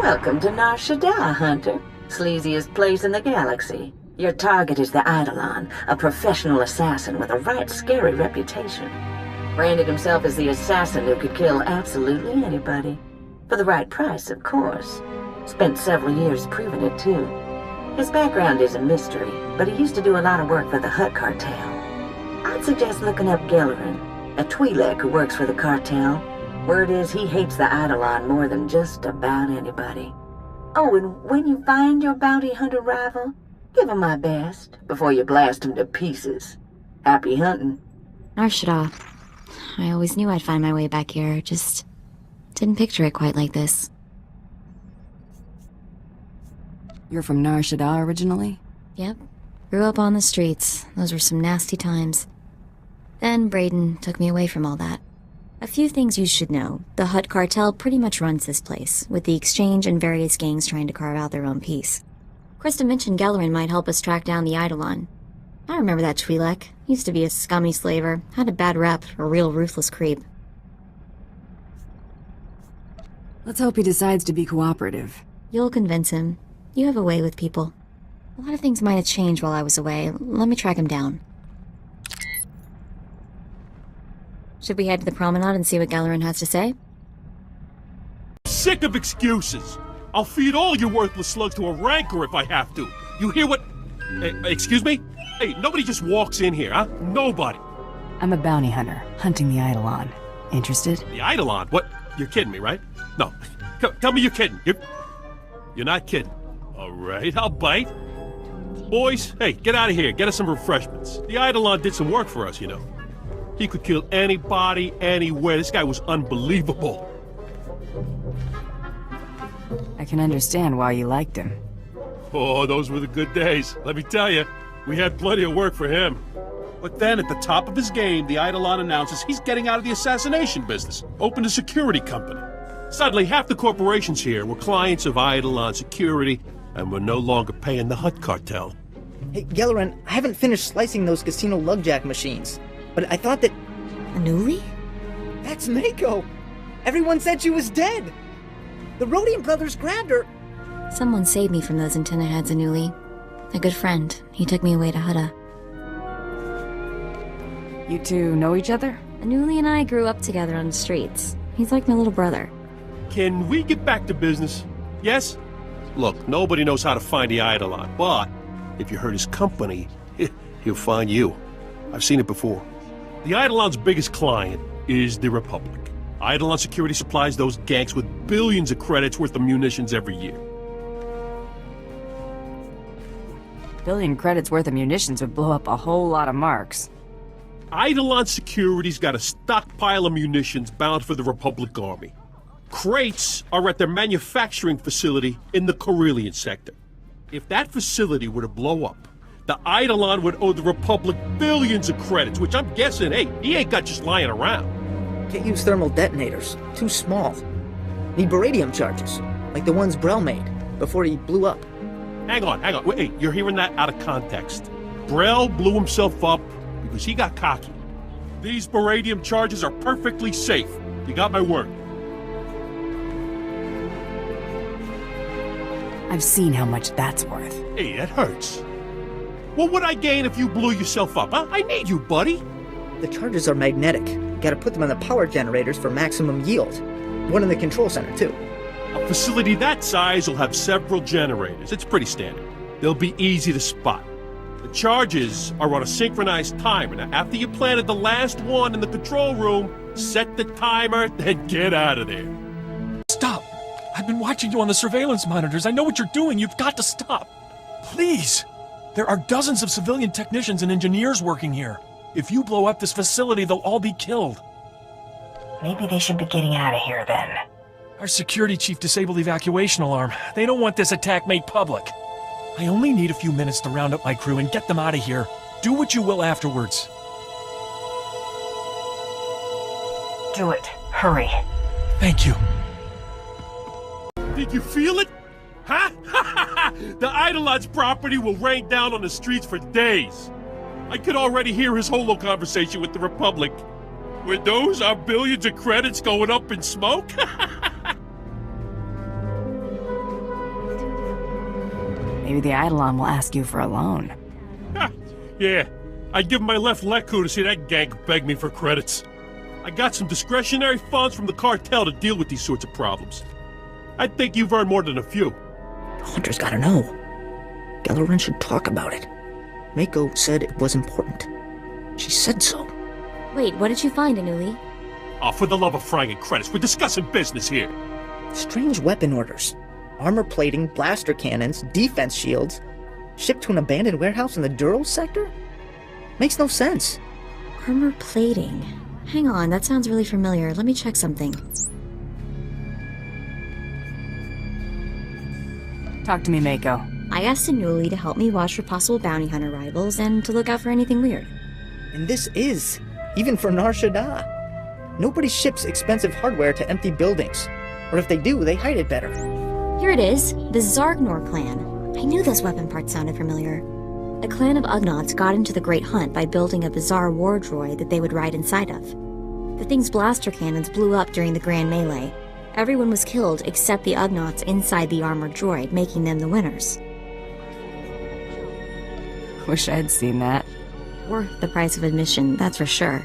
Welcome to Nar Shaddaa, Hunter. Sleaziest place in the galaxy. Your target is the Eidolon, a professional assassin with a right scary reputation. Branded himself as the assassin who could kill absolutely anybody. For the right price, of course. Spent several years proving it, too. His background is a mystery, but he used to do a lot of work for the Hutt cartel. I'd suggest looking up Gillerin, a Twi'lek who works for the cartel. Word is he hates the Eidolon more than just about anybody. Oh, and when you find your bounty hunter rival, give him my best before you blast him to pieces. Happy hunting. Nar Shaddaa. I always knew I'd find my way back here, just didn't picture it quite like this. You're from Nar Shaddaa originally? Yep. Grew up on the streets. Those were some nasty times. Then Braden took me away from all that. A few things you should know. The Hutt cartel pretty much runs this place, with the Exchange and various gangs trying to carve out their own piece. Krista mentioned Gillerin might help us track down the Eidolon. I remember that Twi'lek. Used to be a scummy slaver, had a bad rep, a real ruthless creep. Let's hope he decides to be cooperative. You'll convince him. You have a way with people. A lot of things might have changed while I was away. Let me track him down. Should we head to the promenade and see what Gillerin has to say? Sick of excuses. I'll feed all you worthless slugs to a rancor if I have to. You hear what... excuse me? Hey, nobody just walks in here, huh? Nobody. I'm a bounty hunter, hunting the Eidolon. Interested? The Eidolon? What? You're kidding me, right? No. Tell me you're kidding. You're not kidding. All right, I'll bite. Boys, hey, get out of here. Get us some refreshments. The Eidolon did some work for us, you know. He could kill anybody, anywhere. This guy was unbelievable. I can understand why you liked him. Oh, those were the good days. Let me tell you, we had plenty of work for him. But then, at the top of his game, the Eidolon announces he's getting out of the assassination business, opened a security company. Suddenly, half the corporations here were clients of Eidolon Security, and were no longer paying the Hutt cartel. Hey, Gillerin, I haven't finished slicing those casino lugjack machines, but I thought that... Anuli? That's Mako! Everyone said she was dead! The Rhodium brothers grabbed her! Someone saved me from those antenna heads, Anuli. A good friend. He took me away to Hutta. You two know each other? Anuli and I grew up together on the streets. He's like my little brother. Can we get back to business? Yes? Look, nobody knows how to find the Eidolon, but if you hurt his company, he'll find you. I've seen it before. The Eidolon's biggest client is the Republic. Eidolon Security supplies those gangs with billions of credits worth of munitions every year. Billion credits worth of munitions would blow up a whole lot of marks. Eidolon Security's got a stockpile of munitions bound for the Republic Army. Crates are at their manufacturing facility in the Corellian sector. If that facility were to blow up, the Eidolon would owe the Republic billions of credits, which I'm guessing, hey, he ain't got just lying around. Can't use thermal detonators. Too small. Need baradium charges, like the ones Brel made, before he blew up. Hang on. Wait, hey, you're hearing that out of context. Brel blew himself up because he got cocky. These baradium charges are perfectly safe. You got my word. I've seen how much that's worth. Hey, that hurts. What would I gain if you blew yourself up, huh? I need you, buddy. The charges are magnetic. Gotta put them on the power generators for maximum yield. One in the control center, too. A facility that size will have several generators. It's pretty standard. They'll be easy to spot. The charges are on a synchronized timer. Now, after you planted the last one in the control room, set the timer, then get out of there. Stop! I've been watching you on the surveillance monitors. I know what you're doing. You've got to stop. Please! There are dozens of civilian technicians and engineers working here. If you blow up this facility, they'll all be killed. Maybe they should be getting out of here then. Our security chief disabled the evacuation alarm. They don't want this attack made public. I only need a few minutes to round up my crew and get them out of here. Do what you will afterwards. Do it. Hurry. Thank you. Did you feel it? Huh? The Eidolon's property will rain down on the streets for days. I could already hear his holo conversation with the Republic. Were those our billions of credits going up in smoke? Maybe the Eidolon will ask you for a loan. Ha! Yeah, I'd give my left leku to see that gank beg me for credits. I got some discretionary funds from the cartel to deal with these sorts of problems. I think you've earned more than a few. Hunter's gotta know. Gellerin should talk about it. Mako said it was important. She said so. Wait, what did you find, Anuli? Oh, for the love of frying and credits, we're discussing business here. Strange weapon orders. Armor plating, blaster cannons, defense shields. Shipped to an abandoned warehouse in the Duros sector? Makes no sense. Armor plating. Hang on, that sounds really familiar. Let me check something. Talk to me, Mako. I asked Anuli to help me watch for possible bounty hunter rivals and to look out for anything weird. And this is, even for Nar Shaddaa. Nobody ships expensive hardware to empty buildings. Or if they do, they hide it better. Here it is, the Zargnor clan. I knew those weapon parts sounded familiar. A clan of Ugnaughts got into the Great Hunt by building a bizarre war droid that they would ride inside of. The thing's blaster cannons blew up during the Grand Melee. Everyone was killed except the Ugnaughts inside the armored droid, making them the winners. Wish I'd seen that. Worth the price of admission, that's for sure.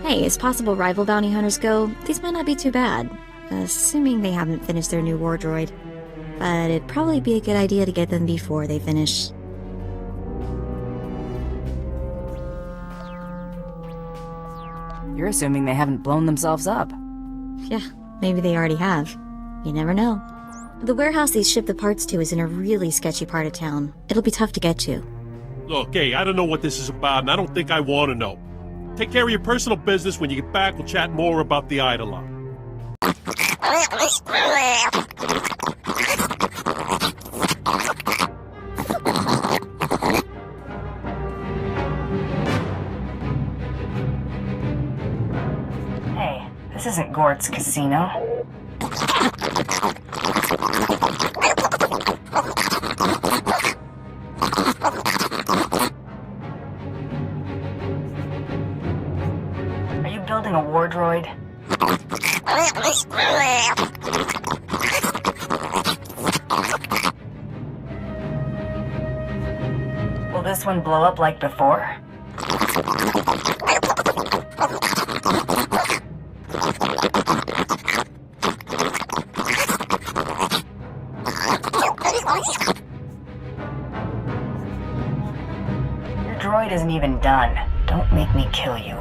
Hey, as possible rival bounty hunters go, these might not be too bad. Assuming they haven't finished their new war droid. But it'd probably be a good idea to get them before they finish. You're assuming they haven't blown themselves up. Yeah, maybe they already have. You never know. The warehouse they ship the parts to is in a really sketchy part of town. It'll be tough to get to. Look, hey, I don't know what this is about, and I don't think I want to know. Take care of your personal business. When you get back, we'll chat more about the Eidolon. Hey, this isn't Gort's casino. Are you building a war droid? Will this one blow up like before? Your droid isn't even done. Don't make me kill you.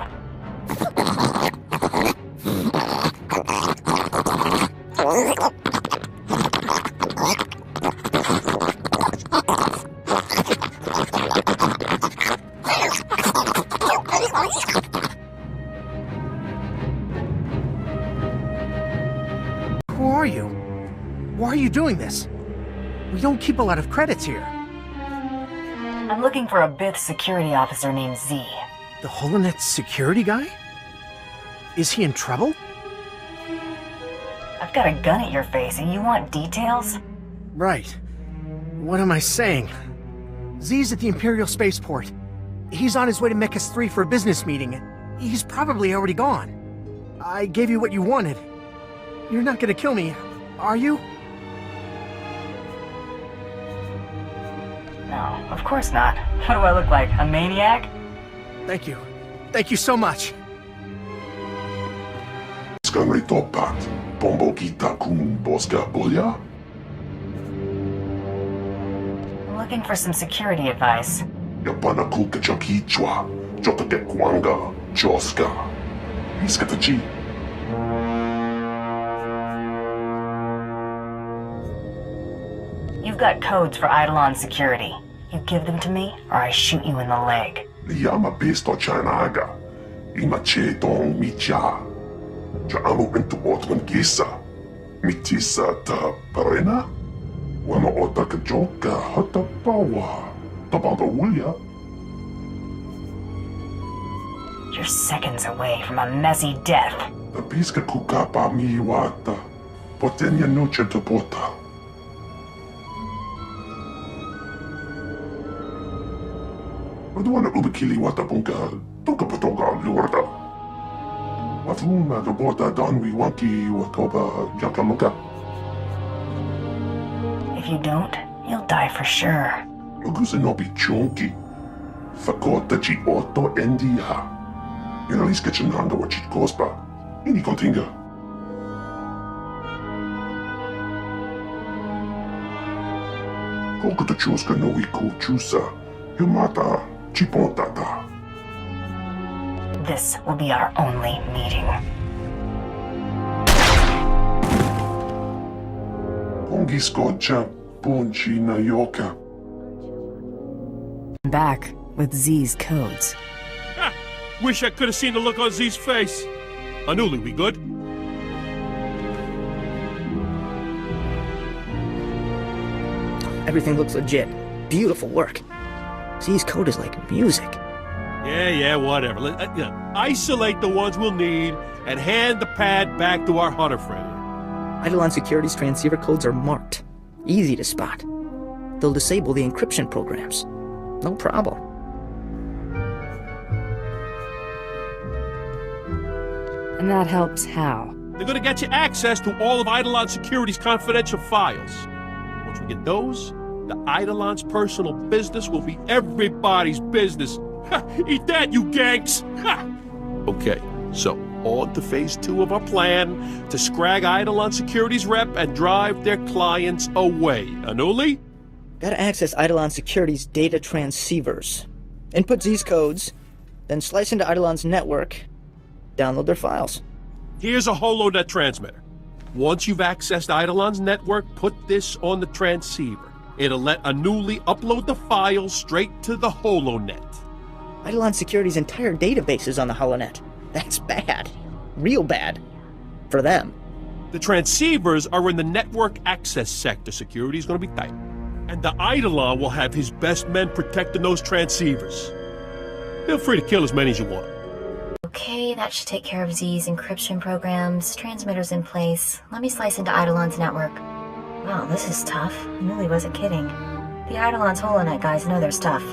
Who are you? Why are you doing this? We don't keep a lot of credits here. I'm looking for a Bith security officer named Z. The Holonet security guy? Is he in trouble? I've got a gun at your face and you want details? Right. What am I saying? Z's at the Imperial Spaceport. He's on his way to Mechas 3 for a business meeting. He's probably already gone. I gave you what you wanted. You're not gonna kill me, are you? No, of course not. What do I look like, a maniac? Thank you. Thank you so much. Skanray topat, pombo kita kung boska bolya? I'm looking for some security advice. Yapana kuka chakichwa, jotake kwanga, joska. Iskatachi. You've got codes for Eidolon security. You give them to me, or I shoot you in the leg. Liyama besto chanaga. Ima che tong micha. Jaamu into otman gisa. Mitisa ta parena? Wama otaka joka hata pawa. Tabamba wulya. You're seconds away from a messy death. The piska kukapa mi wata. Potenya noche to pota. Perduana ubikili wata punka. Toka potonga luarda. Watuma the bota donwi wanki wakoba jakamuka. If you don't, You'll die for sure. Lugusa no be chunky. Fakota chi otto endia. Inalis kachananga wa chit kospa. Ini kontinga. Kokuto chuska no iku chusa. Yamata chipontata. This will be our only meeting. Pongi scoccia punchi na yoka. Back with Z's codes. Ha! Wish I could have seen the look on Z's face. Anuli, we good? Everything looks legit. Beautiful work. Z's code is like music. Yeah, whatever. Isolate the ones we'll need and hand the pad back to our hunter friend. Eidolon Security's transceiver codes are marked. Easy to spot. They'll disable the encryption programs. No problem. And that helps how? They're gonna get you access to all of Eidolon Security's confidential files. Once we get those, the Eidolon's personal business will be everybody's business. Ha! Eat that, you ganks! Ha! Okay, so on to phase 2 of our plan to scrag Eidolon Security's rep and drive their clients away. Anuli? Gotta access Eidolon Security's data transceivers. Input Z's codes, then slice into Eidolon's network, download their files. Here's a holonet transmitter. Once you've accessed Eidolon's network, put this on the transceiver. It'll let Anuli upload the files straight to the holonet. Eidolon Security's entire database is on the holonet. That's bad. Real bad. For them. The transceivers are in the network access sector. Security's gonna be tight. And the Eidolon will have his best men protecting those transceivers. Feel free to kill as many as you want. Okay, that should take care of Z's encryption programs, transmitters in place. Let me slice into Eidolon's network. Wow, this is tough. Anuli wasn't kidding. The Eidolon's holonet guys know their stuff.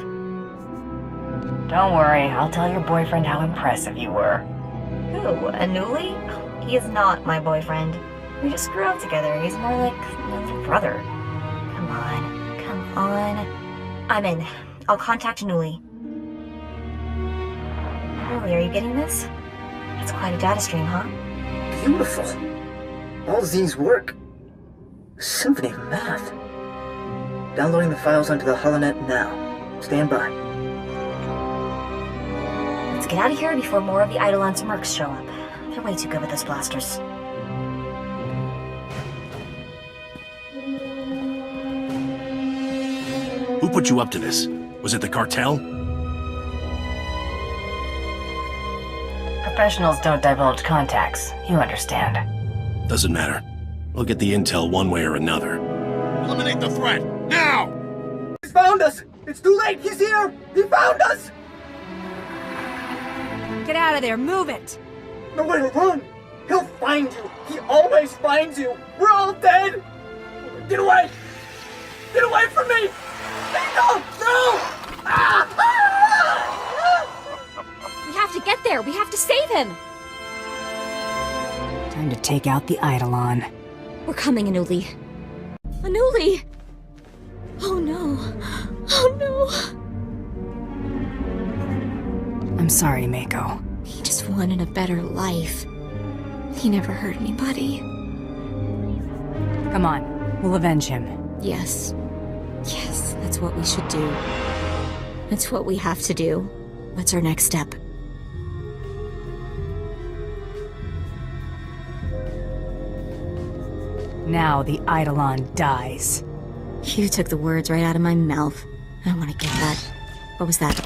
Don't worry, I'll tell your boyfriend how impressive you were. Who, Anuli? He is not my boyfriend. We just grew up together. He's more like my little brother. Come on. I'm in. I'll contact Anuli. Anuli, are you getting this? It's quite a data stream, huh? Beautiful. All Z's work. Symphony of math. Downloading the files onto the holonet now. Stand by. Let's get out of here before more of the Eidolon's mercs show up. They're way too good with those blasters. Who put you up to this? Was it the cartel? Professionals don't divulge contacts. You understand. Doesn't matter. We'll get the intel one way or another. Eliminate the threat, now! He's found us! It's too late! He's here! He found us! Get out of there, move it! Nowhere to run! He'll find you! He always finds you! We're all dead! Get away! Get away from me! No! We have to get there! We have to save him! Time to take out the Eidolon. We're coming, Anuli. Anuli! Oh no. Oh no. I'm sorry, Mako. He just wanted a better life. He never hurt anybody. Come on, we'll avenge him. Yes. Yes, that's what we should do. That's what we have to do. What's our next step? Now the Eidolon dies. You took the words right out of my mouth. I want to get that. What was that?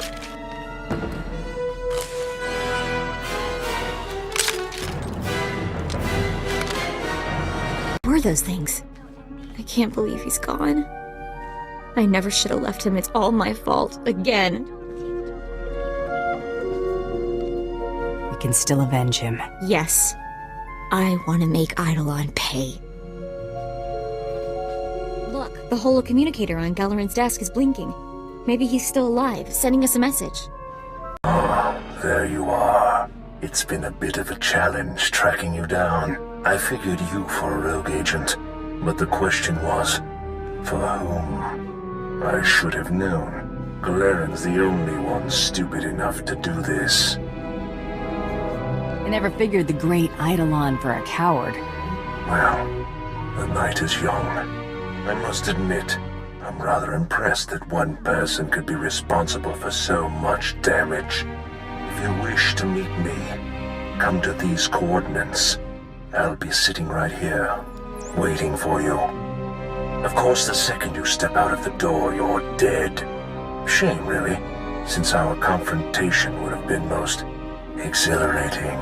What were those things? I can't believe he's gone. I never should have left him. It's all my fault. Again. We can still avenge him. Yes. I want to make Eidolon pay. Look, the holocommunicator on Galeron's desk is blinking. Maybe he's still alive, sending us a message. There you are. It's been a bit of a challenge tracking you down. I figured you for a rogue agent, but the question was, For whom? I should have known. Galeran's the only one stupid enough to do this. I never figured the great Eidolon for a coward. Well, the night is young. I must admit, I'm rather impressed that one person could be responsible for so much damage. If you wish to meet me, come to these coordinates. I'll be sitting right here, waiting for you. Of course, the second you step out of the door, you're dead. Shame, really, since our confrontation would have been most exhilarating.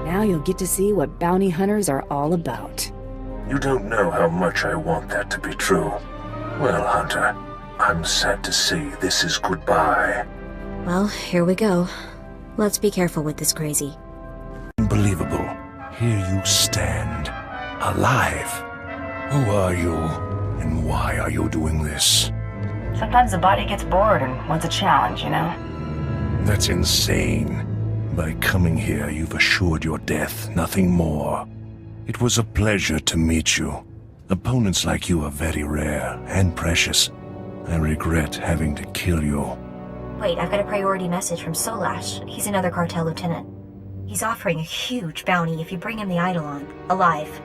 Now you'll get to see what bounty hunters are all about. You don't know how much I want that to be true. Well, Hunter, I'm sad to say this is goodbye. Well, here we go. Let's be careful with this crazy. Unbelievable. Here you stand, alive. Who are you, and why are you doing this? Sometimes the body gets bored and wants a challenge, you know? That's insane. By coming here, you've assured your death, nothing more. It was a pleasure to meet you. Opponents like you are very rare and precious. I regret having to kill you. Wait, I've got a priority message from Solash. He's another cartel lieutenant. He's offering a huge bounty if you bring him the Eidolon, alive.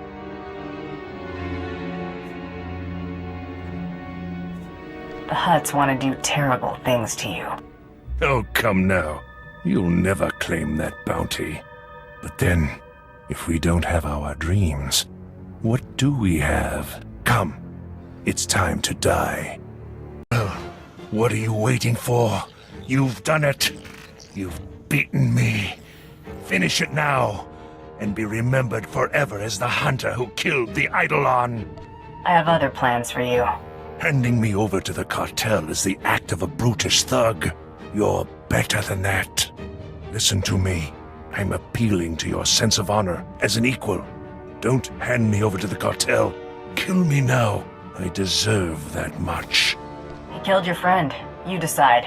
The Hutts want to do terrible things to you. Oh, come now. You'll never claim that bounty. But then, if we don't have our dreams, what do we have? Come, it's time to die. Well, what are you waiting for? You've done it. You've beaten me. Finish it now, and be remembered forever as the hunter who killed the Eidolon. I have other plans for you. Handing me over to the cartel is the act of a brutish thug. You're better than that. Listen to me. I'm appealing to your sense of honor as an equal. Don't hand me over to the cartel. Kill me now. I deserve that much. He killed your friend. You decide.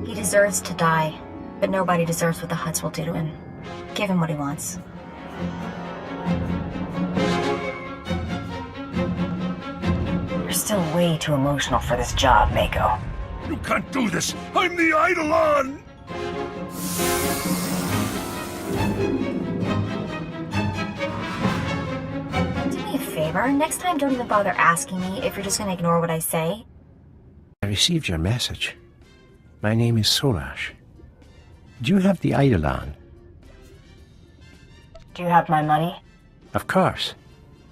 He deserves to die, but nobody deserves what the Hutts will do to him. Give him what he wants. You're still way too emotional for this job, Mako. You can't do this! I'm the Eidolon! Do me a favor, next time don't even bother asking me if you're just gonna ignore what I say. I received your message. My name is Solash. Do you have the Eidolon? Do you have my money? Of course.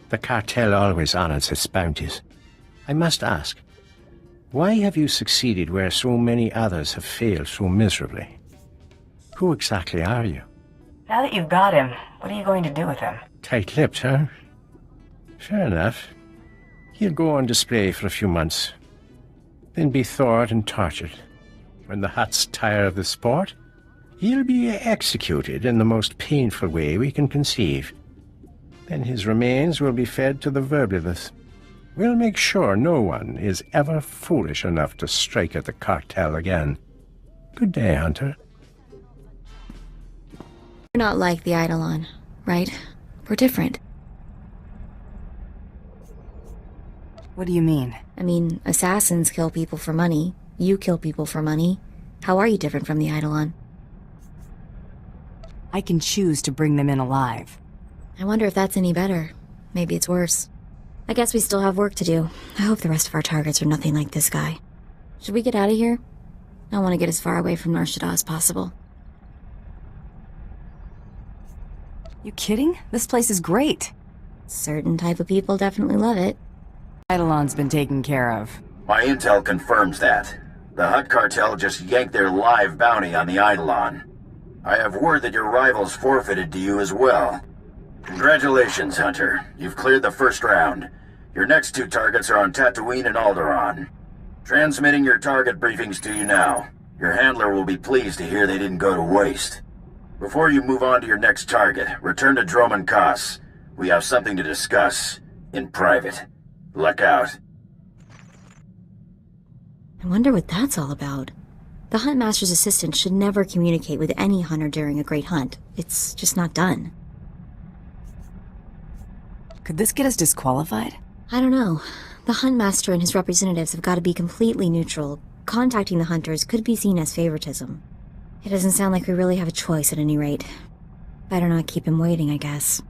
The cartel always honors its bounties. I must ask, why have you succeeded where so many others have failed so miserably? Who exactly are you? Now that you've got him, what are you going to do with him? Tight-lipped, huh? Fair enough. He'll go on display for a few months, then be thawed and tortured. When the Hutts tire of the sport, he'll be executed in the most painful way we can conceive. Then his remains will be fed to the verblithous. We'll make sure no one is ever foolish enough to strike at the cartel again. Good day, Hunter. We're not like the Eidolon, right? We're different. What do you mean? I mean, assassins kill people for money. You kill people for money. How are you different from the Eidolon? I can choose to bring them in alive. I wonder if that's any better. Maybe it's worse. I guess we still have work to do. I hope the rest of our targets are nothing like this guy. Should we get out of here? I want to get as far away from Nar Shaddaa as possible. You kidding? This place is great. Certain type of people definitely love it. Eidolon's been taken care of. My intel confirms that. The Hutt cartel just yanked their live bounty on the Eidolon. I have word that your rivals forfeited to you as well. Congratulations, Hunter. You've cleared the first round. Your next two targets are on Tatooine and Alderaan. Transmitting your target briefings to you now. Your handler will be pleased to hear they didn't go to waste. Before you move on to your next target, return to Droman Kaas. We have something to discuss. In private. Luck out. I wonder what that's all about. The Huntmaster's assistant should never communicate with any hunter during a great hunt. It's just not done. Could this get us disqualified? I don't know. The Huntmaster and his representatives have got to be completely neutral. Contacting the hunters could be seen as favoritism. It doesn't sound like we really have a choice at any rate. Better not keep him waiting, I guess.